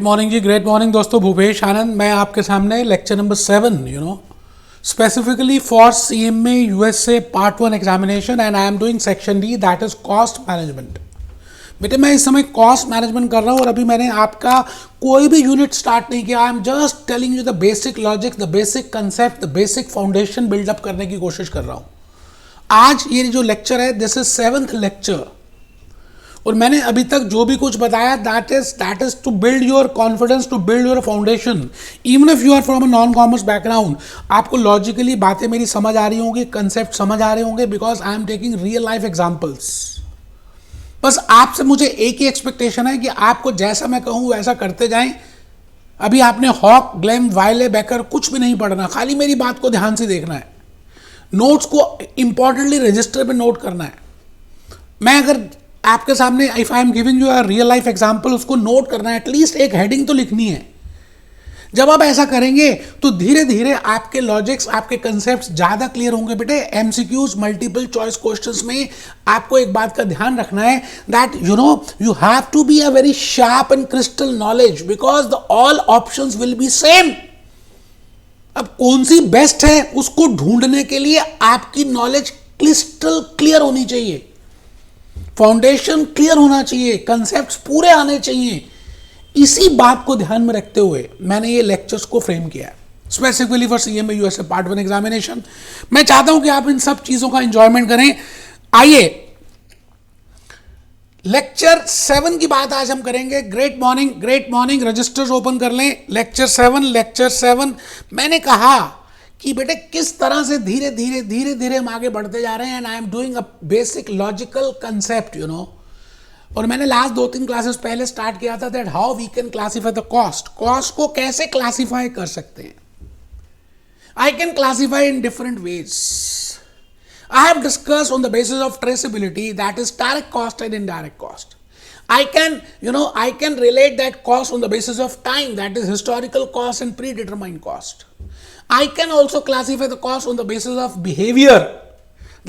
Morning जी, great morning दोस्तों। भूपेश आनंद, मैं आपके सामने lecture number 7 specifically for CMA USA part 1 examination and I am doing section D, that is cost management. बेटे मैं इस समय कॉस्ट मैनेजमेंट कर रहा हूँ और अभी मैंने आपका कोई भी यूनिट स्टार्ट नहीं किया। I am just telling you the basic logic, the basic concept, the basic foundation build up करने की कोशिश कर रहा हूँ। आज ये जो लेक्चर है, दिस इज 7th लेक्चर, और मैंने अभी तक जो भी कुछ बताया that is to build your confidence, to build your foundation. Even if you are from a non commerce background, आपको लॉजिकली बातें मेरी समझ आ रही होंगी, कंसेप्ट समझ आ रहे होंगे, because I am taking real life examples. बस आपसे मुझे एक ही एक्सपेक्टेशन है कि आपको जैसा मैं कहूँ वैसा करते जाएं। अभी आपने हॉक, ग्लेम, वायले, बेकर कुछ भी नहीं पढ़ना, खाली मेरी बात को ध्यान से देखना है। नोट्स को इंपॉर्टेंटली रजिस्टर पे नोट करना है। मैं अगर आपके सामने if I am giving you a real life example, उसको नोट करना है, एटलीस्ट एक हेडिंग तो लिखनी है। जब आप ऐसा करेंगे तो धीरे धीरे आपके लॉजिक्स, आपके कंसेप्ट्स ज्यादा क्लियर होंगे। बेटे एमसीक्यूज, मल्टीपल चॉइस क्वेश्चंस में आपको एक बात का ध्यान रखना है that you have to be a very sharp and crystal knowledge, because the all options will be same. अब कौन सी बेस्ट है उसको ढूंढने के लिए आपकी नॉलेज क्रिस्टल क्लियर होनी चाहिए, फाउंडेशन क्लियर होना चाहिए, कंसेप्ट्स पूरे आने चाहिए। इसी बात को ध्यान में रखते हुए मैंने ये लेक्चर्स को फ्रेम किया है, specifically for CMA USA part 1 examination. मैं चाहता हूं कि आप इन सब चीजों का एंजॉयमेंट करें। आइए लेक्चर 7 की बात आज हम करेंगे। Great morning, great morning, registers open कर लें। लेक्चर 7 मैंने कहा कि बेटे किस तरह से धीरे धीरे हम आगे बढ़ते जा रहे हैं, and I am doing a basic logical concept और मैंने लास्ट 2-3 क्लासेस पहले स्टार्ट किया था that how we can classify the cost. Cost को कैसे क्लासीफाई कर सकते हैं? I can classify in different ways. I have discussed on the basis of traceability, that is direct cost and indirect cost. I can relate that cost on the basis of time, that is historical cost and predetermined cost. I can also classify the cost on the basis of behavior,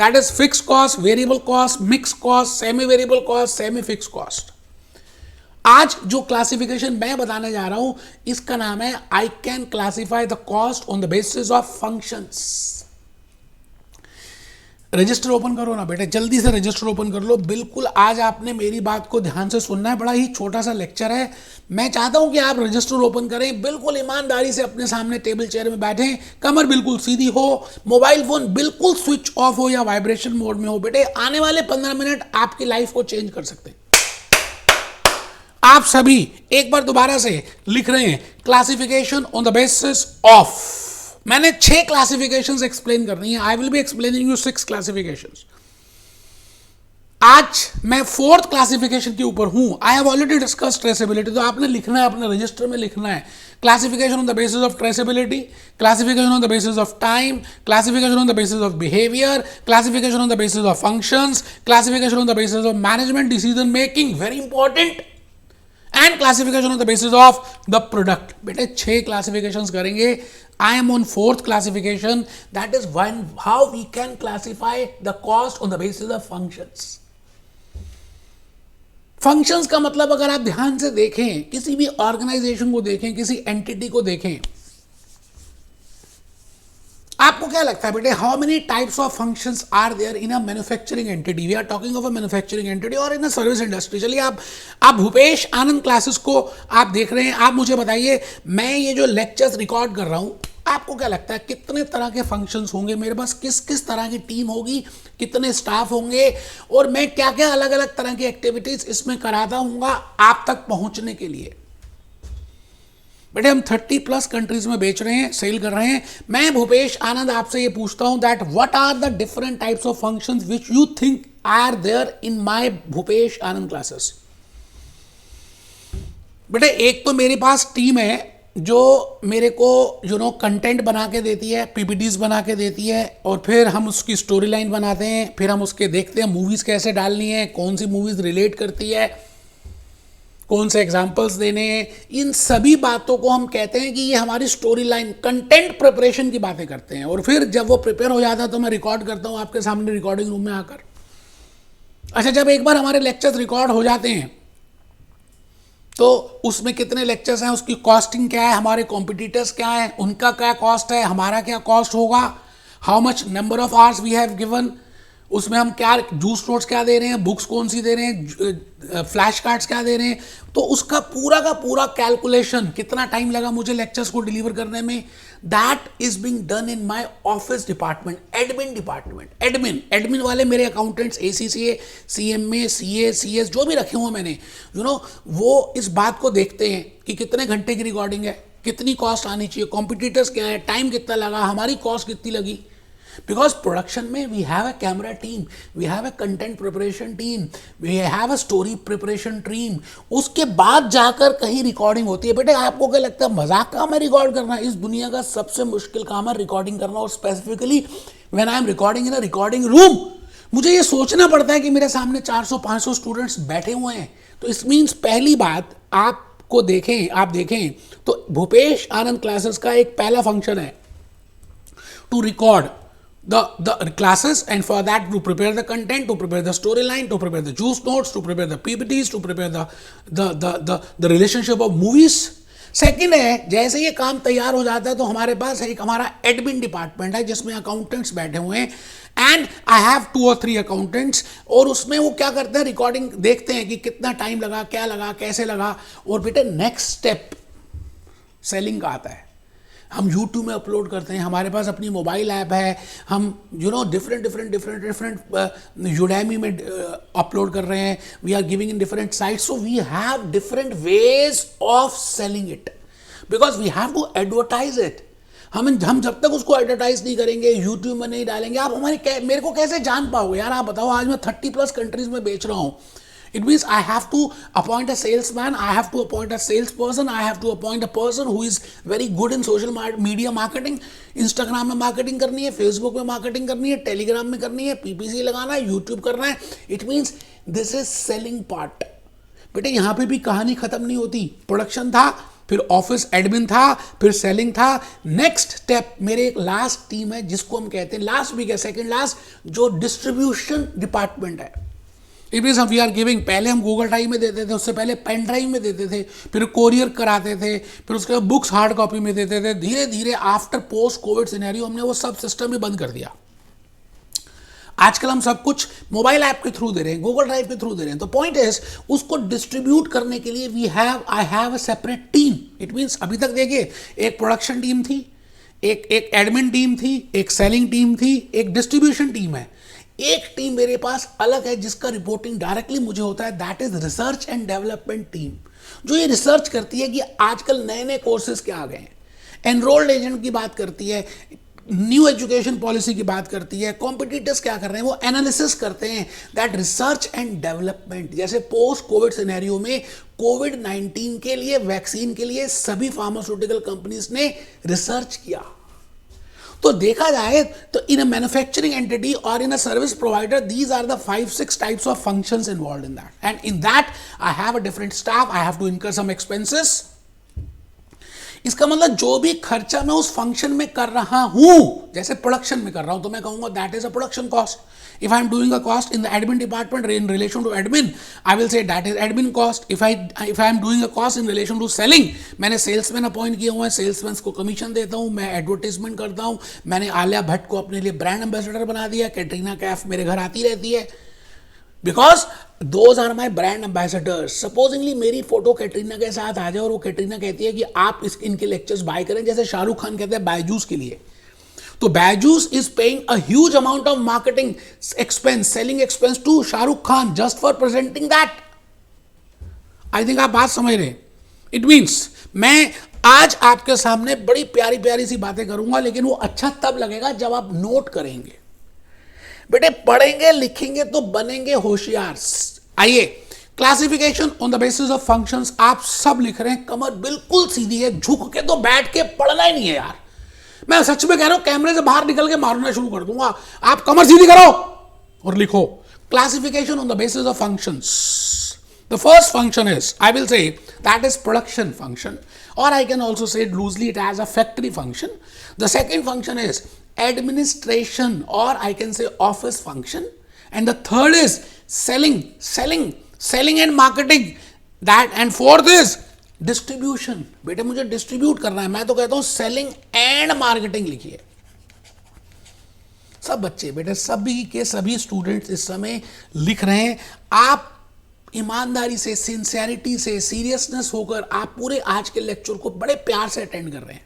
that is fixed cost, variable cost, mixed cost, semi-variable cost, semi-fixed cost. आज जो classification मैं बताने जा रहा हूं इसका नाम है I can classify the cost on the basis of functions. Register open करो ना बेटे, जल्दी से रजिस्टर ओपन कर लो। बिल्कुल आज आपने मेरी बात को ध्यान से सुनना है, बड़ा ही छोटा सा लेक्चर है। मैं चाहता हूं कि आप रजिस्टर ओपन करें, बिल्कुल ईमानदारी से अपने सामने टेबल चेयर में बैठें, कमर बिल्कुल सीधी हो, मोबाइल फोन बिल्कुल स्विच ऑफ हो या वाइब्रेशन मोड में हो। बेटे आने वाले 15 मिनट आपकी लाइफ को चेंज कर सकते हैं। आप सभी एक बार दोबारा से लिख रहे हैं classification on the basis of. मैंने 6 क्लासिफिकेशंस एक्सप्लेन करनी है। I will be explaining you 6 classifications. आज मैं 4th क्लासिफिकेशन के ऊपर हूं। I have already discuss traceability, तो आपने लिखना है, अपने रजिस्टर में लिखना है classification on the basis of traceability, classification on the basis of time, classification on the basis of behaviour, classification on the basis of functions, classification on the basis of management decision making, very important, and classification on the basis of the product. बेटे 6 classifications करेंगे। I am on 4th classification, that is how we can classify the cost on the basis of functions. Functions का मतलब अगर आप ध्यान से देखें, किसी भी ऑर्गेनाइजेशन को देखें, किसी एंटिटी को देखें, आपको क्या लगता है बेटे how many types of functions are there in a manufacturing entity? We are talking of a manufacturing entity और इन अ सर्विस इंडस्ट्री। चलिए आप भूपेश आनंद क्लासेस को आप देख रहे हैं। आप मुझे बताइए, मैं ये जो लेक्चर्स रिकॉर्ड कर रहा हूं, आपको क्या लगता है कितने तरह के फंक्शंस होंगे मेरे पास? किस किस तरह की टीम होगी, कितने स्टाफ होंगे, और मैं क्या क्या अलग अलग तरह की एक्टिविटीज इसमें कराता हूँगा आप तक पहुंचने के लिए? बेटे हम 30+ कंट्रीज में बेच रहे हैं, सेल कर रहे हैं। मैं भूपेश आनंद आपसे ये पूछता हूं that what are the different types of functions which you think are there in my Bhupesh Anand classes? बेटे एक तो मेरे पास टीम है जो मेरे को कंटेंट बना के देती है, PPTs बना के देती है, और फिर हम उसकी स्टोरी लाइन बनाते हैं, फिर हम उसके देखते हैं मूवीज़ कैसे डालनी है, कौन सी मूवीज़ रिलेट करती है, कौन से एग्जाम्पल्स देने हैं। इन सभी बातों को हम कहते हैं कि ये हमारी स्टोरी लाइन, कंटेंट प्रिपरेशन की बातें करते हैं। और फिर जब वो प्रिपेयर हो जाता है तो मैं रिकॉर्ड करता हूँ आपके सामने रिकॉर्डिंग रूम में आकर। अच्छा, जब एक बार हमारे लेक्चर्स रिकॉर्ड हो जाते हैं तो उसमें कितने लेक्चर्स हैं, उसकी कॉस्टिंग क्या है, हमारे कॉम्पिटिटर्स क्या हैं, उनका क्या कॉस्ट है, हमारा क्या कॉस्ट होगा, how much number of hours we have given, उसमें हम क्या जूस नोट्स क्या दे रहे हैं, बुक्स कौन सी दे रहे हैं, फ्लैश कार्ड्स क्या दे रहे हैं, तो उसका पूरा का पूरा कैलकुलेशन, कितना टाइम लगा मुझे लेक्चर्स को डिलीवर करने में, that is being done in my office department, admin department. Admin वाले मेरे accountants, ACCA, CMA, CA, CS जो भी रखे हुए मैंने, वो इस बात को देखते हैं कि कितने घंटे की रिकॉर्डिंग है, कितनी कॉस्ट आनी चाहिए, कॉम्पिटिटर्स क्या है, टाइम कितना लगा, हमारी कॉस्ट कितनी लगी। बिकॉज प्रोडक्शन में we have a camera team, we have a content preparation team, we have a story preparation team, उसके बाद जाकर कहीं रिकॉर्डिंग होती है। बेटे आपको क्या लगता है मजाक काम है रिकॉर्ड करना? इस दुनिया का सबसे मुश्किल काम है रिकॉर्डिंग करना, और specifically when I am recording in a recording room, मुझे ये सोचना पड़ता है कि मेरे सामने 400-500 स्टूडेंट्स बैठे हुए हैं। तो इस मीन्स पहली बात आप देखें तो भूपेश आनंद क्लासेस का एक पहला फंक्शन है to record the classes, and for that to prepare the content, to prepare the storyline, to prepare the juice notes, to prepare the PPTs, to prepare the relationship of movies. Second है, जैसे ये काम तैयार हो जाता है तो हमारे पास एक हमारा एडमिन डिपार्टमेंट है जिसमें अकाउंटेंट्स बैठे हुए हैं, and I have 2 or 3 accountants, और उसमें वो क्या करते हैं, रिकॉर्डिंग देखते हैं कि कितना टाइम लगा, क्या लगा, कैसे लगा। और बेटे नेक्स्ट स्टेप सेलिंग का आता है। हम YouTube में अपलोड करते हैं, हमारे पास अपनी मोबाइल ऐप है, हम डिफरेंट यूडेमी में अपलोड कर रहे हैं, we are giving in different sites, so we have different ways of selling it, because we have to advertise it. हम जब तक उसको एडवर्टाइज नहीं करेंगे, YouTube में नहीं डालेंगे, आप मेरे को कैसे जान पाओगे यार? आप बताओ, आज मैं 30+ कंट्रीज में बेच रहा हूँ। It means I have to appoint a salesman, I have to appoint a salesperson, I have to appoint a person who is very good in social media marketing. Instagram में मार्केटिंग करनी है, Facebook में marketing करनी है, Telegram में करनी है, PPC लगाना है, YouTube करना है। It means this is selling part. बेटे यहाँ पे भी कहानी खत्म नहीं होती। प्रोडक्शन था, फिर ऑफिस एडमिन था, फिर सेलिंग था। नेक्स्ट स्टेप मेरे एक लास्ट टीम है जिसको हम कहते हैं, लास्ट भी क्या, सेकेंड लास्ट, जो डिस्ट्रीब्यूशन डिपार्टमेंट है। It means we are giving, पहले हम गूगल ड्राइव में देते थे, उससे पहले पेन ड्राइव में देते थे, फिर कोरियर कराते थे, फिर उसके बाद बुक्स हार्ड कॉपी में देते थे। धीरे धीरे आफ्टर पोस्ट कोविड सिनेरियो हमने वो सब सिस्टम ही बंद कर दिया। आजकल हम सब कुछ मोबाइल ऐप के थ्रू दे रहे हैं, गूगल ड्राइव के थ्रू दे रहे हैं। तो पॉइंट इज, उसको डिस्ट्रीब्यूट करने के लिए आई have a separate team. It means अभी तक देखिए, एक प्रोडक्शन टीम थी, एक एडमिन टीम थी, एक सेलिंग टीम थी, एक डिस्ट्रीब्यूशन टीम है। एक टीम मेरे पास अलग है जिसका रिपोर्टिंग डायरेक्टली मुझे होता है, that is research and development team, जो ये रिसर्च करती है कि आजकल नए नए कोर्सेज क्या आ गए हैं, एनरोल्ड एजेंट की बात करती है, न्यू एजुकेशन पॉलिसी की बात करती है, कॉम्पिटिटर्स क्या कर रहे हैं, वो एनालिसिस करते हैं। दैट रिसर्च एंड डेवलपमेंट, जैसे पोस्ट कोविड सिनेरियो में कोविड-19 के लिए, वैक्सीन के लिए सभी फार्मास्यूटिकल कंपनीज ने रिसर्च किया। तो देखा जाए तो इन अ मैन्युफैक्चरिंग एंटिटी और in a service provider, these are the 5-6 types of functions involved in that, and in that I have a different staff, I have to incur some expenses. इसका मतलब जो भी खर्चा मैं उस फंक्शन में कर रहा हूं, जैसे प्रोडक्शन में कर रहा हूं, तो मैं कहूंगा that is a production cost. If I am doing a cost in the admin department in relation to admin, I will say that is admin cost. If I am doing a cost in relation to selling, मैंने salesman appoint किए हुए हैं, salesman को commission देता हूँ, मैं advertisement करता हूँ, मैंने आलिया भट्ट को अपने लिए ब्रांड एम्बेसडर बना दिया, कैटरीना कैफ मेरे घर आती रहती है, because those are my brand ambassadors. Supposingly मेरी फोटो कैटरीना के साथ आ जाए और वो कैटरीना कहती है कि आप इनके लेक्चर्स बाय करें, जैसे शाहरुख खान कहते हैं बायजूस के लिए, तो Byju's is paying a huge amount of marketing expense, selling expense to Shahrukh Khan just for presenting that. I think आप बात समझ रहे हैं। इट मीन्स मैं आज आपके सामने बड़ी प्यारी प्यारी सी बातें करूंगा, लेकिन वो अच्छा तब लगेगा जब आप नोट करेंगे। बेटे पढ़ेंगे लिखेंगे तो बनेंगे होशियार। आइए, classification on the basis of functions, आप सब लिख रहे हैं, कमर बिल्कुल सीधी है, झुक के तो बैठ के पढ़ना ही नहीं है यार। मैं सच में कह रहा हूं, कैमरे से बाहर निकल के मारना शुरू कर दूंगा। आप कमर सीधी करो और लिखो। Classification on the basis of functions. The first function is, I will say that is production function, और I can also say loosely it as a factory function. The second function is administration, or I can say office function, and the third is selling and marketing, that and fourth is distribution. बेटे मुझे distribute करना है, मैं तो कहता हूं selling and marketing लिखिए। सब बच्चे बेटे, सभी के सभी स्टूडेंट्स इस समय लिख रहे हैं। आप ईमानदारी से, सिंसियरिटी से, सीरियसनेस होकर आप पूरे आज के लेक्चर को बड़े प्यार से अटेंड कर रहे हैं।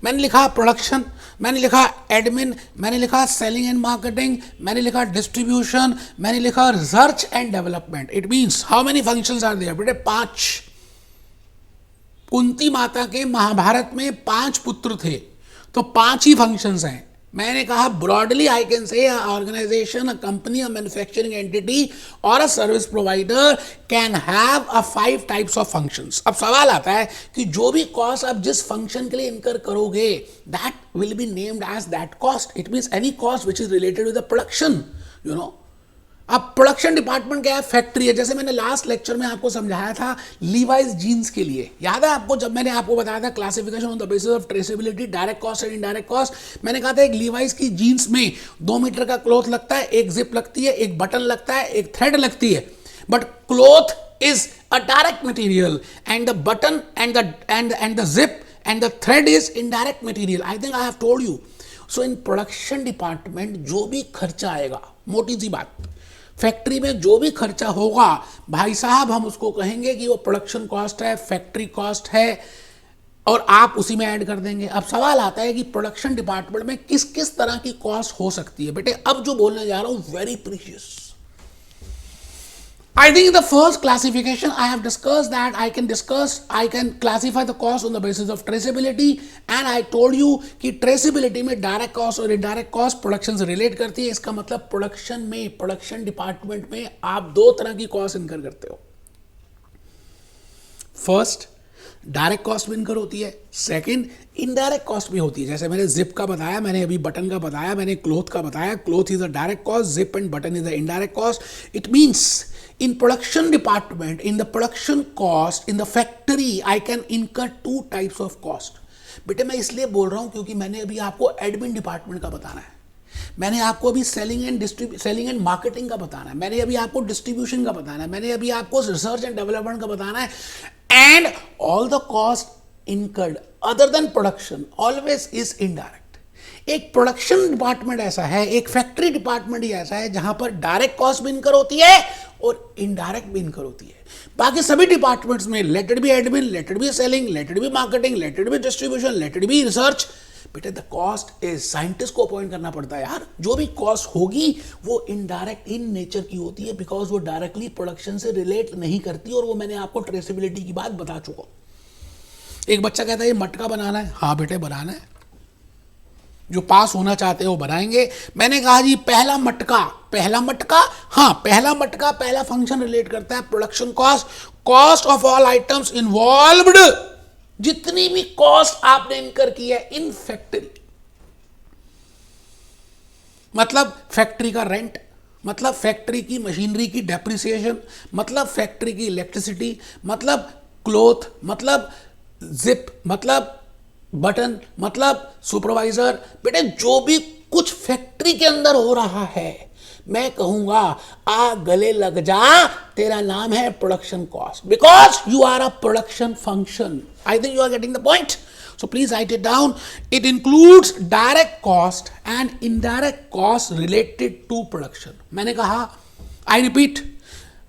मैंने लिखा प्रोडक्शन, मैंने लिखा एडमिन, मैंने लिखा सेलिंग एंड मार्केटिंग, मैंने लिखा डिस्ट्रीब्यूशन, मैंने लिखा research and development. It means how many functions are there बेटे? 5। कुंती माता के महाभारत में 5 पुत्र थे, तो 5 ही फंक्शंस हैं। मैंने कहा broadly I can say organisation, a company, a manufacturing entity और a service provider can have a 5 types of functions. अब सवाल आता है कि जो भी कॉस्ट आप जिस फंक्शन के लिए इनकर करोगे that will be named as that cost. It means any cost which is related with the production, you know. अब प्रोडक्शन डिपार्टमेंट क्या है? फैक्ट्री है। जैसे मैंने लास्ट लेक्चर में आपको समझाया था लीवाइस जीन्स के लिए, याद है आपको? जब मैंने आपको बताया था classification on the basis of traceability, direct cost and indirect cost, मैंने कहा था एक लीवाइस की जीन्स में 2 मीटर का क्लॉथ लगता है, एक जिप लगती है, एक बटन लगता है, एक थ्रेड लगती है। But cloth is a direct material and the button and the zip and the thread is indirect material. I think I have told you. So in production department जो भी खर्चा आएगा, मोटी सी बात, फैक्ट्री में जो भी खर्चा होगा भाई साहब, हम उसको कहेंगे कि वो प्रोडक्शन कॉस्ट है, फैक्ट्री कॉस्ट है, और आप उसी में ऐड कर देंगे। अब सवाल आता है कि प्रोडक्शन डिपार्टमेंट में किस किस तरह की कॉस्ट हो सकती है। बेटे अब जो बोलने जा रहा हूं very precious. I think the first classification I have discussed that I can classify the cost on the basis of traceability, and I told you कि traceability में direct cost और indirect cost प्रोडक्शन से relate करती है। इसका मतलब production में, production department में आप 2 तरह की कॉस्ट इनकर करते हो। फर्स्ट डायरेक्ट कॉस्ट भी इनकर होती है, सेकंड इनडायरेक्ट कॉस्ट भी होती है। जैसे मैंने जिप का बताया, मैंने अभी बटन का बताया, मैंने क्लोथ का बताया। Cloth is a direct cost, zip and button is a indirect cost. It means in production department, in the production cost, in the factory, I can incur 2 types of cost। बेटे मैं इसलिए बोल रहा हूं क्योंकि मैंने अभी आपको एडमिन डिपार्टमेंट का बताना है, मैंने आपको अभी सेलिंग एंड मार्केटिंग का बताना है, मैंने अभी आपको डिस्ट्रीब्यूशन का बताना है, मैंने अभी आपको रिसर्च एंड डेवलपमेंट का बताना है। And all the cost incurred other than production always is indirect. एक प्रोडक्शन डिपार्टमेंट ऐसा है, एक फैक्ट्री डिपार्टमेंट ही ऐसा है जहां पर डायरेक्ट कॉस्ट भी इनकर होती है और इनडायरेक्ट भी इनकर होती है। बाकी सभी डिपार्टमेंट्स में let it be admin, let it be selling, let it be marketing, let it be distribution, let it be research, बेटे द कॉस्ट इज, साइंटिस्ट को अपॉइंट करना पड़ता है यार। जो भी कॉस्ट होगी वो इनडायरेक्ट इन नेचर की होती है, बिकॉज वो डायरेक्टली प्रोडक्शन से रिलेट नहीं करती, और वो मैंने आपको ट्रेसेबिलिटी की बात बता चुका। एक बच्चा कहता है ये मटका बनाना है, हाँ बेटे बनाना है, जो पास होना चाहते हैं वो बनाएंगे। मैंने कहा जी पहला मटका, हाँ पहला मटका पहला फंक्शन रिलेट करता है production cost, cost of all items involved, जितनी भी कॉस्ट आपने इनकर की है इन फैक्ट्री, मतलब फैक्ट्री का रेंट, मतलब फैक्ट्री की मशीनरी की डेप्रिसिएशन, मतलब फैक्ट्री की इलेक्ट्रिसिटी, मतलब क्लोथ, मतलब जिप, मतलब बटन, मतलब सुपरवाइजर। बेटे जो भी कुछ फैक्ट्री के अंदर हो रहा है, मैं कहूंगा आ गले लग जा, तेरा नाम है production cost, because you are a production function. I think you are getting the point. So please write it down. It includes direct cost and indirect cost related to production. मैंने कहा, I repeat,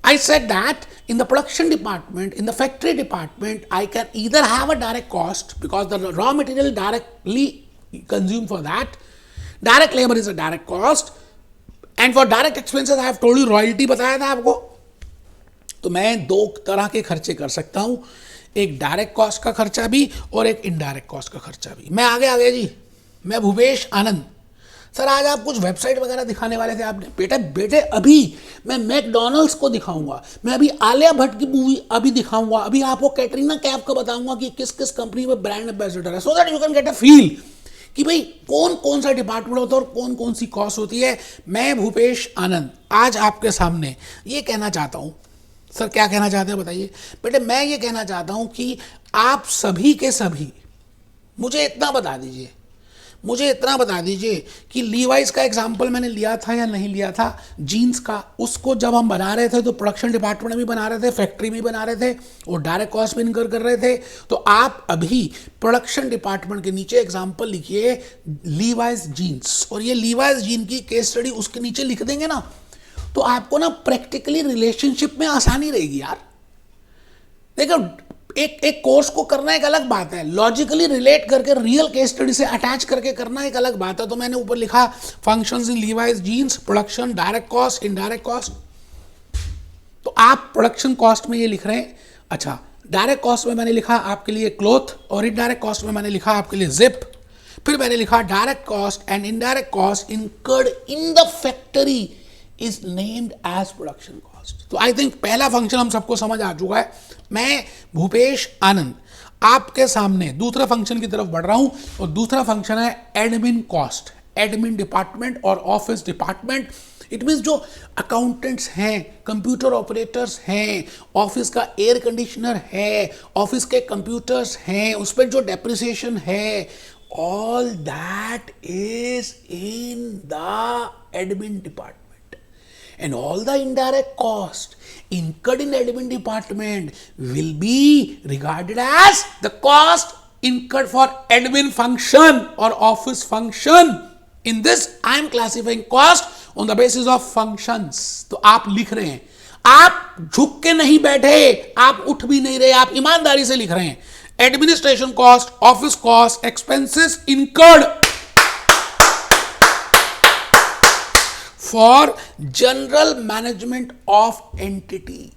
I said that in the production department, in the factory department, I can either have a direct cost because the raw material directly consumed for that. Direct labor is a direct cost. And for direct expenses, I have told you royalty बताया था आपको। तो मैं 2 तरह के खर्चे कर सकता हूं, एक डायरेक्ट कॉस्ट का खर्चा भी और एक इनडायरेक्ट कॉस्ट का खर्चा भी। मैं आ गया जी, मैं भूपेश आनंद। सर आज आप कुछ वेबसाइट वगैरह दिखाने वाले थे आपने। बेटे अभी मैं मैकडॉनल्ड्स को दिखाऊंगा, मैं अभी आलिया भट्ट की मूवी अभी दिखाऊंगा, अभी आपको कैटरीना कैफ का बताऊंगा कि किस किस कंपनी में ब्रांड एम्बेसडर है, so that you can get a feel कि भाई कौन कौन सा डिपार्टमेंट होता है और कौन कौन सी कॉस्ट होती है। मैं भूपेश आनंद आज आपके सामने ये कहना चाहता हूँ। सर क्या कहना चाहते हैं बताइए। बेटे मैं ये कहना चाहता हूं कि आप सभी के सभी मुझे इतना बता दीजिए, मुझे इतना बता दीजिए कि लीवाइस का एग्जाम्पल मैंने लिया था या नहीं लिया था, जीन्स का, उसको जब हम बना रहे थे तो प्रोडक्शन डिपार्टमेंट में भी बना रहे थे, फैक्ट्री में भी बना रहे थे और डायरेक्ट कॉस्ट भी इनकर कर रहे थे। तो आप अभी प्रोडक्शन डिपार्टमेंट के नीचे एग्जाम्पल लिखिए लीवाइस जीन्स, और ये लीवाइस जीन की केस स्टडी उसके नीचे लिख देंगे ना, तो आपको ना प्रैक्टिकली रिलेशनशिप में आसानी रहेगी यार। देखो, एक कोर्स को करना एक अलग बात है, लॉजिकली रिलेट करके रियल केस स्टडी से अटैच करके करना एक अलग बात है। तो मैंने ऊपर लिखा functions in Levi's jeans, production, direct cost, indirect cost. तो आप प्रोडक्शन कॉस्ट में ये लिख रहे हैं। अच्छा, डायरेक्ट कॉस्ट में मैंने लिखा आपके लिए क्लोथ, और इनडायरेक्ट कॉस्ट में मैंने लिखा आपके लिए जिप। फिर मैंने लिखा direct cost and indirect cost incurred in the factory is named as production cost. तो आई थिंक पहला फंक्शन हम सबको समझ आ चुका है। मैं भूपेश आनंद आपके सामने दूसरा फंक्शन की तरफ बढ़ रहा हूं, और दूसरा फंक्शन है एडमिन कॉस्ट। एडमिन डिपार्टमेंट और ऑफिस डिपार्टमेंट, इट मीन्स जो अकाउंटेंट्स हैं, कंप्यूटर ऑपरेटर्स हैं, ऑफिस का एयर कंडीशनर है, ऑफिस के कंप्यूटर्स हैं, उस पर जो डेप्रिसिएशन है, all that is in the admin department. And all the indirect cost incurred in admin department will be regarded as the cost incurred for admin function or office function. In this, I am classifying cost on the basis of functions. तो आप लिख रहे हैं, आप झुक के नहीं बैठे, आप उठ भी नहीं रहे, आप ईमानदारी से लिख रहे हैं administration cost, office cost, expenses incurred for general management of entity.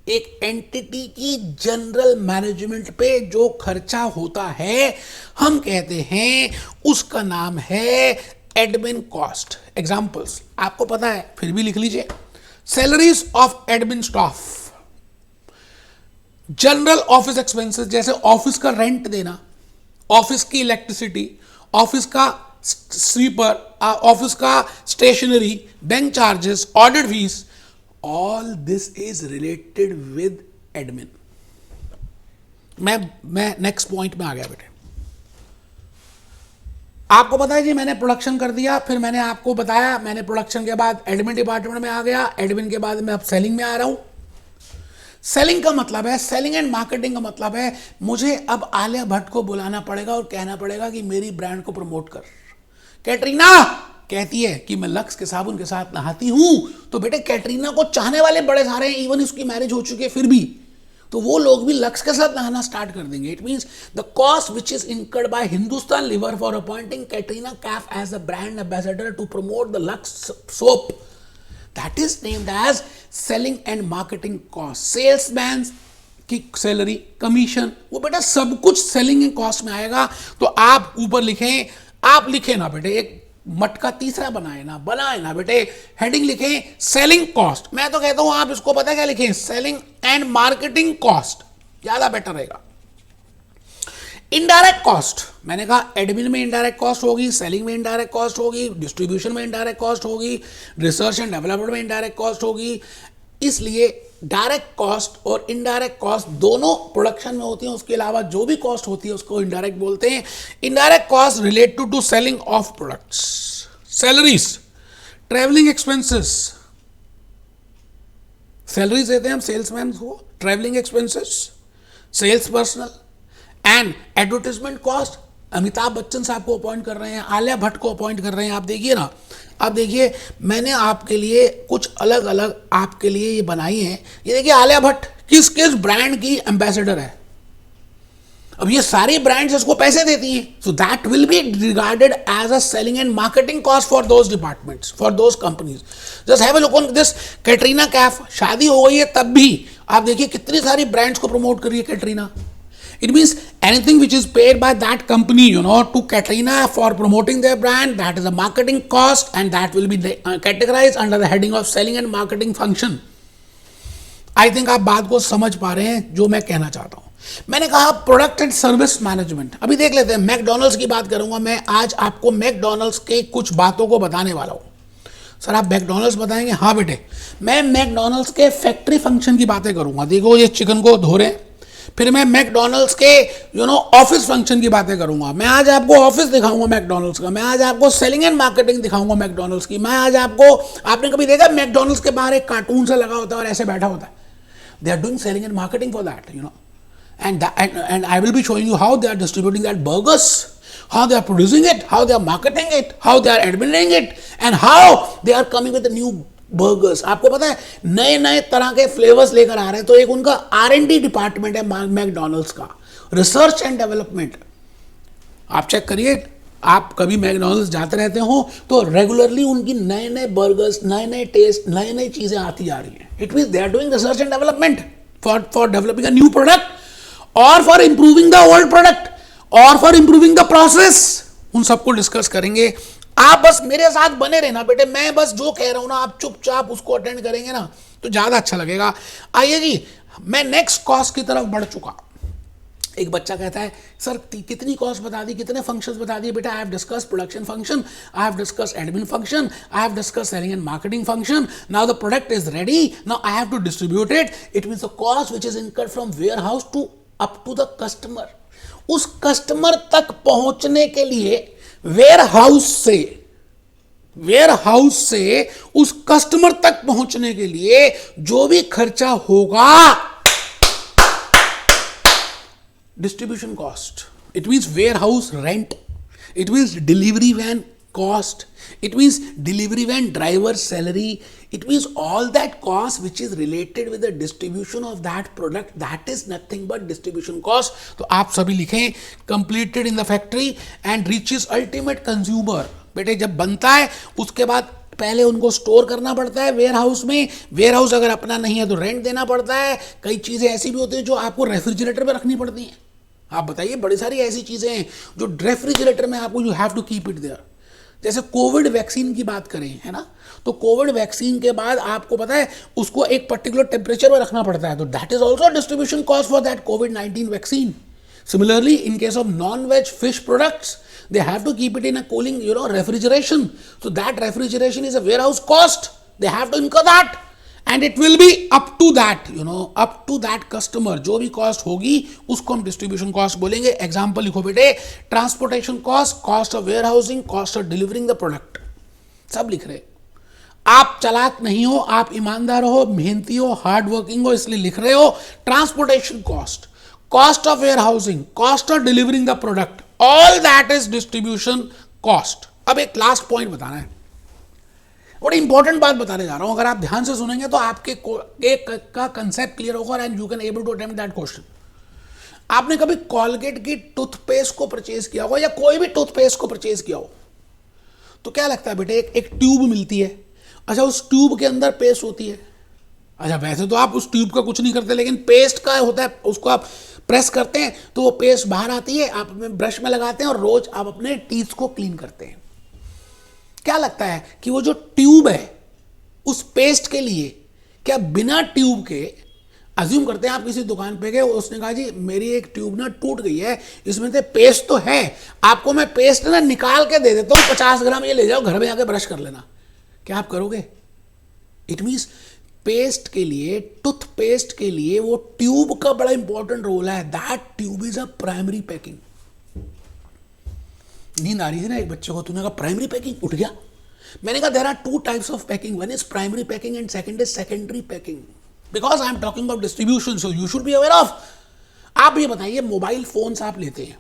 एक एंटिटी की जनरल मैनेजमेंट पे जो खर्चा होता है, हम कहते हैं उसका नाम है एडमिन कॉस्ट। एग्जांपल्स आपको पता है, फिर भी लिख लीजिए। Salaries of admin staff, general office expenses जैसे ऑफिस का रेंट देना, ऑफिस की इलेक्ट्रिसिटी, ऑफिस का स्वीपर, ऑफिस का stationery, bank charges, audit fees, all this is related with admin. मैं नेक्स्ट पॉइंट में आ गया बेटे। आपको पता है जी, मैंने प्रोडक्शन कर दिया, फिर मैंने आपको बताया, मैंने प्रोडक्शन के बाद एडमिन डिपार्टमेंट में आ गया, एडमिन के बाद मैं अब सेलिंग में आ रहा हूं। सेलिंग का मतलब है, सेलिंग एंड मार्केटिंग का मतलब है, मुझे अब आलिया भट्ट को बुलाना पड़ेगा और कहना पड़ेगा कि मेरी ब्रांड को प्रमोट कर। कैटरीना कहती है कि मैं लक्स के साबुन के साथ नहाती हूं, तो बेटे कैटरीना को चाहने वाले बड़े सारे हैं, इवन उसकी मैरिज हो चुकी है फिर भी, तो वो लोग भी लक्स के साथ नहाना स्टार्ट कर देंगे। It means the cost which is incurred by Hindustan lever for appointing Katrina Kaif as a brand ambassador to promote the Lux soap, that is named as selling and marketing cost. Salesman की salary, commission, वो बेटा सब कुछ selling and cost में आएगा। तो आप ऊपर लिखें, आप लिखे ना बेटे, एक मटका तीसरा बनाए ना बेटे, हेडिंग लिखें सेलिंग कॉस्ट। मैं तो कहता हूं आप इसको पता क्या लिखें, सेलिंग एंड मार्केटिंग कॉस्ट, ज्यादा बेटर रहेगा। इनडायरेक्ट कॉस्ट, मैंने कहा एडमिन में इनडायरेक्ट कॉस्ट होगी, सेलिंग में इनडायरेक्ट कॉस्ट होगी, डिस्ट्रीब्यूशन में इनडायरेक्ट कॉस्ट होगी, रिसर्च एंड डेवलपमेंट में इनडायरेक्ट कॉस्ट होगी। इसलिए डायरेक्ट कॉस्ट और इनडायरेक्ट कॉस्ट दोनों प्रोडक्शन में होती हैं, उसके अलावा जो भी कॉस्ट होती है उसको इनडायरेक्ट बोलते हैं। Indirect cost related to selling of products, salaries, travelling expenses, salaries देते हैं हम सेल्समैन को, travelling expenses, sales personal and advertisement cost. Amitabh Bachchan साहब को अपॉइंट कर रहे हैं, आलिया भट्ट को अपॉइंट कर रहे हैं, आप देखिए ना, अब देखिए मैंने आपके लिए कुछ अलग अलग आपके लिए ये बनाई हैं। ये देखिए आलिया भट्ट किस किस ब्रांड की एम्बेसडर है, अब ये सारी ब्रांड्स इसको पैसे देती हैं, so that will be regarded as a selling and marketing cost for those departments, for those companies. Just have a look on this Katrina Kaif, शादी हो गई है तब भी आप देखिए कितनी सारी ब्रांड्स को प्रमोट कर रही है Katrina. It means anything which is paid by that company, to Katrina for promoting their brand, that is a marketing cost, and that will be categorized under the heading of selling and marketing function. I think आप बात को समझ पा रहे हैं जो मैं कहना चाहता हूं। मैंने कहा प्रोडक्ट एंड सर्विस मैनेजमेंट। अभी देख लेते हैं, मैकडॉनल्ड्स की बात करूंगा मैं आज, आपको मैकडॉनल्ड्स के कुछ बातों को बताने वाला हूं। सर आप मैकडॉनल्ड्स बताएंगे? हाँ बेटे, मैं मैकडॉनल्ड्स के फैक्ट्री फंक्शन की बातें करूंगा। देखो ये चिकन को धो रहे हैं, फिर मैं मैकडोनल्ड्स के ऑफिस फंक्शन की बातें करूंगा, मैं आज आपको ऑफिस दिखाऊंगा मैकडोनल्ड्स का, मैं आज आपको सेलिंग एंड मार्केटिंग दिखाऊंगा मैकडोनल्ड्स की, मैं आज आपको, आपने कभी देखा मैकडोनल्ड्स के बाहर एक कार्टून सा लगा होता है और ऐसे बैठा होता है, they are doing selling and marketing for that, and I will be showing you how they are distributing that burgers, how they are producing it, how they are marketing it, how they are admitting it, and how they are coming with the new burgers. आपको पता है नए नए तरह के flavours लेकर आ रहे हैं, तो एक उनका R&D डिपार्टमेंट है मैकडोनल्ड्स का, रिसर्च एंड डेवलपमेंट। आप चेक करिए, आप कभी मैकडोनल्ड्स जाते रहते हो तो रेगुलरली उनकी नए नए बर्गर्स, नए नए टेस्ट, नई नई चीजें आती जा रही हैं। It means they are doing research and development for developing a new product, और for improving the old product, और फॉर इंप्रूविंग द प्रोसेस। उन सबको डिस्कस करेंगे। आप बस मेरे साथ बने रहना बेटे, मैं बस जो कह रहा हूं ना आप चुपचाप उसको अटेंड करेंगे ना तो ज्यादा अच्छा लगेगा। आइए जी, मैं नेक्स्ट कॉस्ट की तरफ बढ़ चुका। एक बच्चा कहता है सर कितनी कॉस्ट बता दी, कितने फंक्शंस बता दिए। बेटा I have discuss production function, I have discuss admin function, I have discuss selling and marketing function. Now the product is ready, now I have to distribute it. It means the cost which is incurred from warehouse to up to the customer. उस customer तक पहुंचने के लिए ware house से उस customer तक पहुंचने के लिए जो भी खर्चा होगा, distribution cost. It means warehouse rent. It means delivery van cost. It means delivery van driver salary. It means all that cost which is related with the distribution of that product, that is nothing but distribution cost. तो आप सभी लिखें completed in the factory and reaches ultimate consumer. बेटे जब बनता है उसके बाद पहले उनको स्टोर करना पड़ता है वेयर हाउस में। वेयर हाउस अगर अपना नहीं है तो रेंट देना पड़ता है। कई चीज़ें ऐसी भी होती हैं जो आपको रेफ्रिजरेटर में रखनी पड़ती हैं। आप बताइए, बड़ी सारी ऐसी चीज़ें हैं जो रेफ्रिजरेटर में आपको you have to keep it there. जैसे कोविड वैक्सीन की बात करें, है ना, तो कोविड वैक्सीन के बाद आपको पता है उसको एक पर्टिकुलर टेम्परेचर में रखना पड़ता है, तो that is also distribution cost for that covid vaccine. Similarly, in case of non-veg fish products, they have to keep it in a cooling, refrigeration. So that refrigeration is a warehouse cost. They have to incur that, and it will be up to that, up to that customer. जो भी cost होगी उसको हम distribution cost बोलेंगे। Example लिखो बेटे, transportation cost, cost of warehousing, cost of delivering the product, सब लिख रहे। आप चालाक नहीं हो, आप ईमानदार हो, मेहनती हो, हार्ड वर्किंग हो, इसलिए लिख रहे हो transportation cost, cost of warehousing, cost of delivering the product, all that is distribution cost. अब एक लास्ट पॉइंट बताना है, बड़ी इंपॉर्टेंट बात बताने जा रहा हूं। अगर आप ध्यान से सुनेंगे तो आपके एक का कंसेप्ट क्लियर होगा and you can able to attempt that question. आपने कभी कॉलगेट की टूथपेस्ट को परचेज किया होगा या कोई भी टूथपेस्ट को परचेज किया हो तो क्या लगता है बेटे, एक ट्यूब मिलती है। अच्छा, उस ट्यूब के अंदर पेस्ट होती है। अच्छा, वैसे तो आप उस ट्यूब का कुछ नहीं करते, लेकिन पेस्ट का होता है, उसको आप प्रेस करते हैं तो वो पेस्ट बाहर आती है, आप अपने ब्रश में लगाते हैं और रोज आप अपने टीथ को क्लीन करते हैं। क्या लगता है कि वो जो ट्यूब है उस पेस्ट के लिए, क्या बिना ट्यूब के, अज्यूम करते हैं आप किसी दुकान पे गए, उसने कहा जी मेरी एक ट्यूब ना टूट गई है, इसमें से पेस्ट तो है, आपको मैं पेस्ट ना निकाल के दे देता हूँ 50 ग्राम, ये ले जाओ घर में आके ब्रश कर लेना, क्या आप करोगे? इट मीन्स पेस्ट के लिए, टूथपेस्ट के लिए वो ट्यूब का बड़ा इंपॉर्टेंट रोल है। That tube is a primary packing. नींद आ रही थी ना एक बच्चे को, तूने कहा प्राइमरी पैकिंग, उठ गया। मैंने कहा there are two types of packing, one is primary packing and second is secondary packing, because I am talking about distribution, so you should be aware of. आप ये बताइए, मोबाइल फोन्स आप लेते हैं,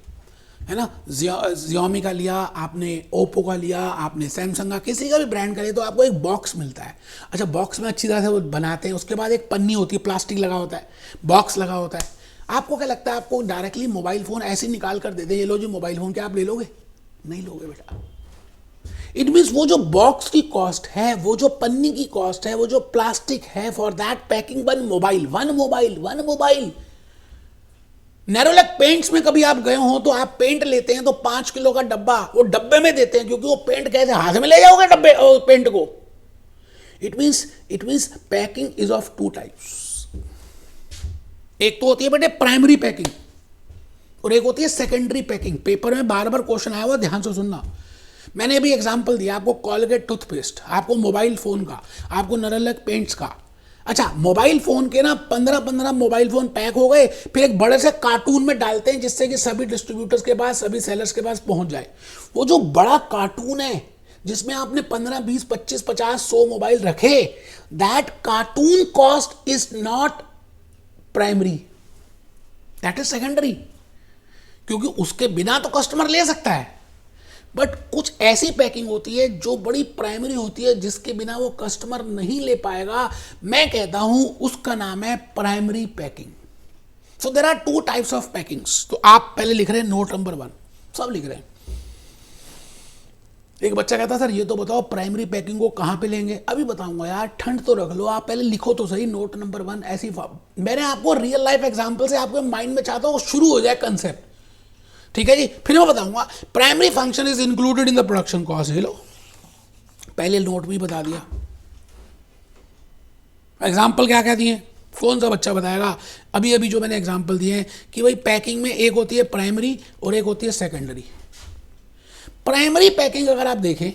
है ना, Xiaomi का लिया आपने, ओप्पो का लिया आपने, सैमसंग का, किसी का भी ब्रांड का लिया तो आपको एक बॉक्स मिलता है। अच्छा, बॉक्स में अच्छी तरह से वो बनाते हैं, उसके बाद एक पन्नी होती है, प्लास्टिक लगा होता है, बॉक्स लगा होता है। आपको क्या लगता है, आपको डायरेक्टली मोबाइल फ़ोन ऐसे निकाल कर दे दे, ये लो जी मोबाइल फ़ोन, क्या आप ले लोगे? नहीं लोगे बेटा। इट मीन्स वो जो बॉक्स की कॉस्ट है, वो जो पन्नी की कॉस्ट है, वो जो प्लास्टिक है, for that packing one mobile. Nerolac paints में कभी आप गए हो तो आप पेंट लेते हैं तो 5 किलो का डब्बा वो डब्बे में देते हैं, क्योंकि वो पेंट कैसे हाथ में ले जाओगे डब्बे पेंट को। It means packing is of two types. एक तो होती है बेटे प्राइमरी पैकिंग और एक होती है सेकेंडरी पैकिंग। पेपर में बार बार क्वेश्चन आया हुआ, ध्यान से सुनना। मैंने अभी एग्जांपल दिया आपको, कॉलगेट टूथपेस्ट, आपको मोबाइल फोन का, आपको नैरोलैक पेंट्स का। अच्छा, मोबाइल फोन के ना 15 मोबाइल फोन पैक हो गए, फिर एक बड़े से कार्टून में डालते हैं जिससे कि सभी डिस्ट्रीब्यूटर्स के पास, सभी सेलर्स के पास पहुंच जाए। वो जो बड़ा कार्टून है जिसमें आपने 15, 20, 25, 50, 100 मोबाइल रखे, that cartoon cost is not primary, that is secondary, क्योंकि उसके बिना तो कस्टमर ले सकता है। बट कुछ ऐसी पैकिंग होती है जो बड़ी प्राइमरी होती है, जिसके बिना वो कस्टमर नहीं ले पाएगा। मैं कहता हूं उसका नाम है primary packing. So there are 2 types of packings. तो आप पहले लिख रहे हैं नोट नंबर 1, सब लिख रहे हैं। एक बच्चा कहता सर ये तो बताओ प्राइमरी पैकिंग को कहां पे लेंगे। अभी बताऊंगा यार, ठंड तो रख लो, आप पहले लिखो तो सही नोट नंबर 1। ऐसी मैंने आपको रियल लाइफ एग्जांपल से आपके माइंड में चाहता हूं शुरू हो जाए कंसेप्ट, ठीक है जी। फिर मैं बताऊंगा primary function is included in the production cost. ये लो, पहले नोट भी बता दिया। एग्जांपल क्या क्या दिए, कौन सा बच्चा बताएगा। अभी अभी जो मैंने एग्जांपल दिए हैं कि भाई पैकिंग में एक होती है प्राइमरी और एक होती है सेकेंडरी। प्राइमरी पैकिंग अगर आप देखें,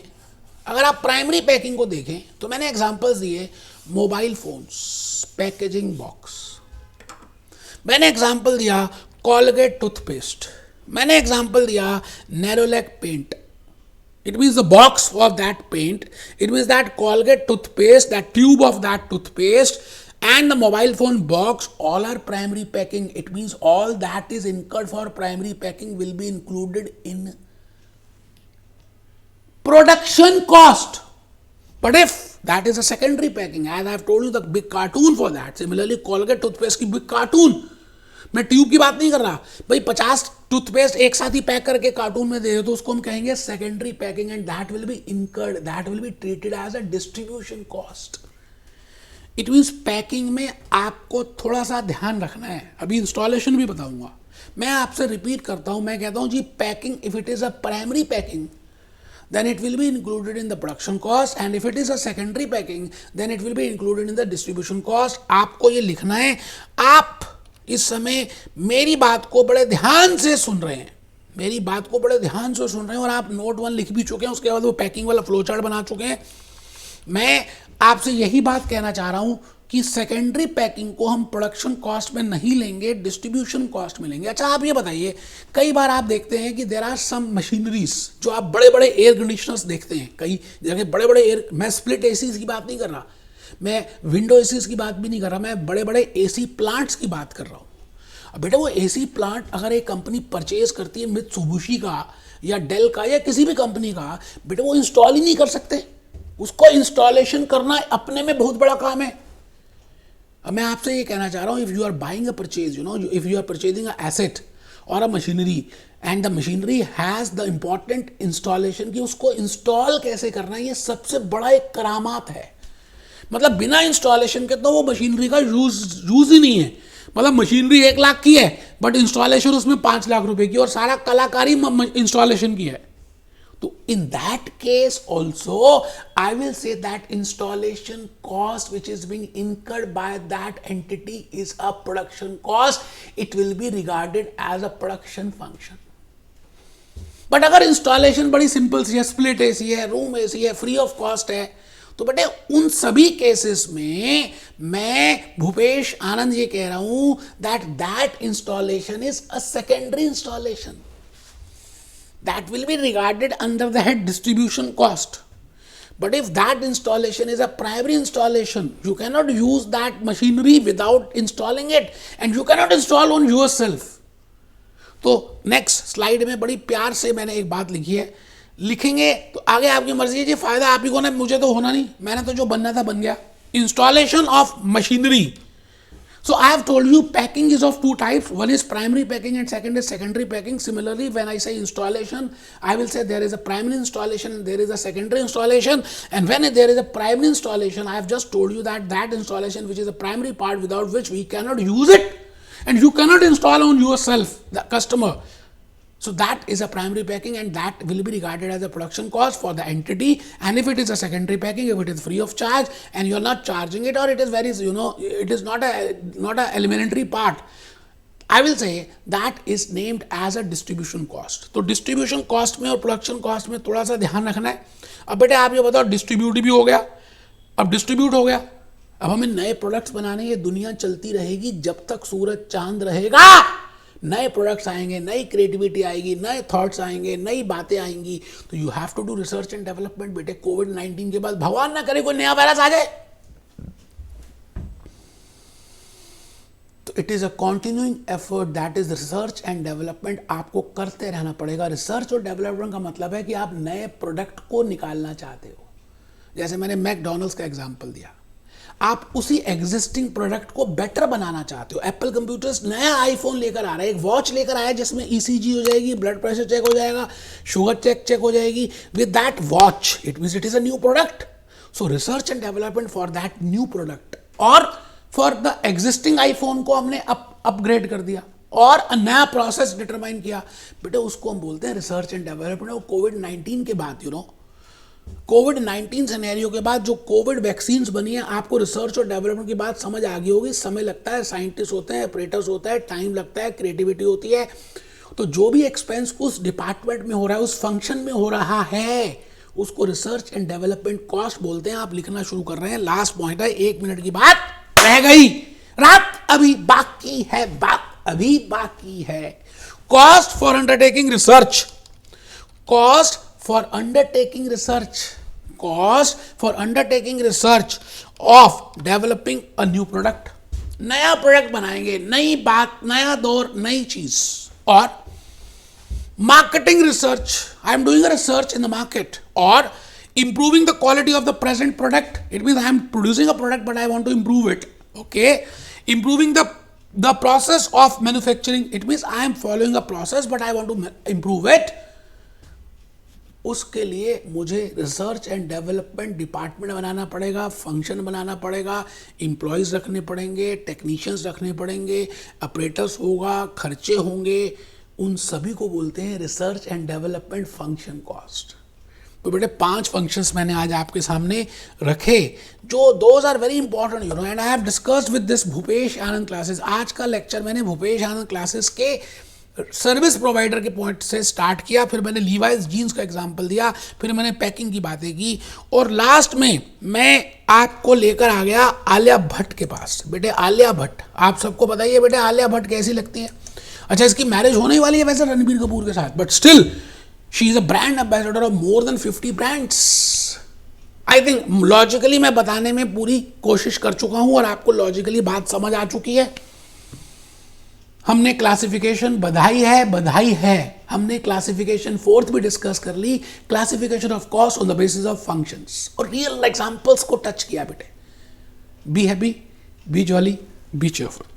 अगर आप प्राइमरी पैकिंग को देखें तो मैंने एग्जांपल्स दिए, मोबाइल फोन्स पैकेजिंग बॉक्स, मैंने एग्जांपल दिया कॉलगेट टूथपेस्ट, मैंने एग्जांपल दिया Nerolac paint. It means the box of that paint, it means that Colgate toothpaste, that tube of that toothpaste and the mobile phone box, all are primary packing. It means all that is incurred for primary packing will be included in production cost. But if that is a secondary packing, as I have told you the big cartoon for that, similarly Colgate toothpaste की big cartoon, मैं tube की बात नहीं कर रहा भाई, 50 toothpaste एक साथ ही पैक करके कार्टून में दे दो तो उसको हम कहेंगे secondary packing, and that will be incurred, that will be treated as a distribution cost. It means packing में आपको थोड़ा सा ध्यान रखना है। अभी इंस्टॉलेशन भी बताऊंगा। मैं आपसे रिपीट करता हूं, मैं कहता हूं जी packing, if it is a primary packing then it will be included in the production cost, and if it is a secondary packing then it will be included in the distribution cost. आपको ये लिखना है। आप इस समय मेरी बात को बड़े ध्यान से सुन रहे हैं, मेरी बात को बड़े ध्यान से सुन रहे हैं, और आप नोट 1 लिख भी चुके हैं, उसके बाद वो पैकिंग वाला फ्लो चार्ट बना चुके हैं। मैं आपसे यही बात कहना चाह रहा हूं कि सेकेंडरी पैकिंग को हम प्रोडक्शन कॉस्ट में नहीं लेंगे, डिस्ट्रीब्यूशन कॉस्ट में लेंगे। अच्छा आप ये बताइए, कई बार आप देखते हैं कि देयर आर सम मशीनरीज, जो आप बड़े बड़े एयर कंडीशनर्स देखते हैं, कई जगह बड़े बड़े एयर, मैं स्प्लिट एसीज की बात नहीं कर रहा, मैं विंडो एसीज की बात भी नहीं कर रहा, मैं बड़े बड़े एसी प्लांट्स की बात कर रहा हूँ। अब बेटा वो एसी प्लांट अगर एक कंपनी परचेज करती है मित्सुबिशी का या डेल का या किसी भी कंपनी का, बेटा वो इंस्टॉल ही नहीं कर सकते, उसको इंस्टॉलेशन करना अपने में बहुत बड़ा काम है। अब मैं आपसे ये कहना चाह रहा हूँ, if you are buying a purchase, you know, if you are purchasing a asset और a machinery, and the machinery has the important installation, की उसको इंस्टॉल कैसे करना है, ये सबसे बड़ा एक करामात है। मतलब बिना इंस्टॉलेशन के तो वो मशीनरी का यूज ही नहीं है। मतलब मशीनरी 1 लाख की है बट इंस्टॉलेशन उसमें 5 लाख रुपए की, और सारा कलाकारी इंस्टॉलेशन की है। तो in that case also I will say that installation cost which is being incurred by that entity is a production cost, it will be regarded as a production function. But अगर इंस्टॉलेशन बड़ी simple सी है, split AC है, room AC है, free of cost है, तो बेटे उन सभी केसेस में मैं भूपेश आनंद ये कह रहा हूं that installation is a secondary installation, that will be regarded under the head distribution cost. But if that installation is a primary installation, you cannot use that machinery without installing it, and you cannot install on yourself. तो next slide में बड़ी प्यार से मैंने एक बात लिखी है, लिखेंगे तो आगे आपकी मर्जी है जी, फायदा आप ही को ना, मुझे तो होना नहीं, मैंने तो जो बनना था बन गया। Installation of machinery. So I have told you packing is of 2 types. One is primary packing and second is secondary packing. Similarly, when I say installation, I will say there is a primary installation and there is a secondary installation. And when there is a primary installation, I have just told you that installation which is a primary part without which we cannot use it, and you cannot install on yourself, the customer. So that is a primary packing, and that will be regarded as a production cost for the entity. And if it is a secondary packing, if it is free of charge and you are not charging it, or it is very, you know, it is not a elementary part, I will say that is named as a distribution cost. तो distribution cost में और production cost में थोड़ा सा ध्यान रखना है। अब बेटे आप ये बताओ, डिस्ट्रीब्यूट भी हो गया, अब डिस्ट्रीब्यूट हो गया, अब हमें नए प्रोडक्ट्स बनाने, ये दुनिया चलती रहेगी जब तक सूरज चांद रहेगा। नए प्रोडक्ट्स आएंगे, नई क्रिएटिविटी आएगी, नए थॉट्स आएंगे, नई बातें आएंगी। तो you have to do research and development बेटे। कोविड-19 के बाद भगवान ना करे कोई नया वायरस आ जाए, तो it is a continuing effort, that is research and development. आपको करते रहना पड़ेगा। रिसर्च और डेवलपमेंट का मतलब है कि आप नए प्रोडक्ट को निकालना चाहते हो। जैसे मैंने मैकडॉनल्ड्स का एग्जांपल दिया, आप उसी एग्जिस्टिंग प्रोडक्ट को बेटर बनाना चाहते हो। एप्पल कंप्यूटर्स नया आईफोन लेकर आ रहा है, एक वॉच लेकर आया जिसमें ईसीजी हो जाएगी, ब्लड प्रेशर चेक हो जाएगा, शुगर चेक हो जाएगी with that watch. It means it is a new product. So research and development for that new product, और फॉर द एग्जिस्टिंग आईफोन को हमने अपग्रेड कर दिया और नया प्रोसेस डिटरमाइन किया बेटे, उसको हम बोलते हैं रिसर्च एंड डेवलपमेंट। कोविड-19 के बाद कोविड-19 सिनेरियो के बाद जो कोविड वैक्सीन्स बनी है, आपको रिसर्च और डेवलपमेंट की बात समझ आ गई होगी। समय लगता है, साइंटिस्ट होते हैं, ऑपरेटर्स होता है, टाइम लगता है, क्रिएटिविटी होती है। तो जो भी एक्सपेंस उस डिपार्टमेंट में हो रहा है, उस फंक्शन में हो रहा है, उसको रिसर्च एंड डेवलपमेंट कॉस्ट बोलते हैं। आप लिखना शुरू कर रहे हैं। लास्ट पॉइंट है, 1 मिनट की बात रह गई, रात अभी बाकी है, बात अभी बाकी है। Cost for undertaking research, cost for undertaking research, cost for undertaking research of developing a new product। नया प्रोडक्ट बनाएंगे, नई बात, नया दौर, नई चीज। और marketing research, I am doing a research in the market, और improving the quality of the present product, it means I am producing a product but I want to improve it, okay? Improving the process of manufacturing, it means I am following a process but I want to improve it। उसके लिए मुझे research and development department बनाना पड़ेगा, function बनाना पड़ेगा, employees रखने पड़ेंगे, technicians रखने पड़ेंगे, operators होगा, खर्चे होंगे। उन सभी को बोलते हैं research and development function cost. तो बेटे 5 फंक्शंस मैंने आज आपके सामने रखे, जो those are very important, you know, and I have discussed with this Bhupesh Anand classes. आज का लेक्चर मैंने भूपेश आनंद क्लासेस के सर्विस प्रोवाइडर के पॉइंट से स्टार्ट किया, फिर मैंने लीवाइस जीन्स का एग्जांपल दिया, फिर मैंने पैकिंग की बातें की, और लास्ट में मैं आपको लेकर आ गया आलिया भट्ट के पास। बेटे आलिया भट्ट, आप सबको बताइए बेटे आलिया भट्ट कैसी लगती है? अच्छा, इसकी मैरिज होने वाली है वैसे रणबीर कपूर के साथ, but still she is a brand ambassador of more than 50 brands. I think logically मैं बताने में पूरी कोशिश कर चुका हूं और आपको लॉजिकली बात समझ आ चुकी है। हमने क्लासिफिकेशन बधाई है, हमने क्लासिफिकेशन 4th भी डिस्कस कर ली, classification of cost on the basis of functions, और रियल एग्जांपल्स को टच किया बेटे। Be happy, be jolly, be cheerful.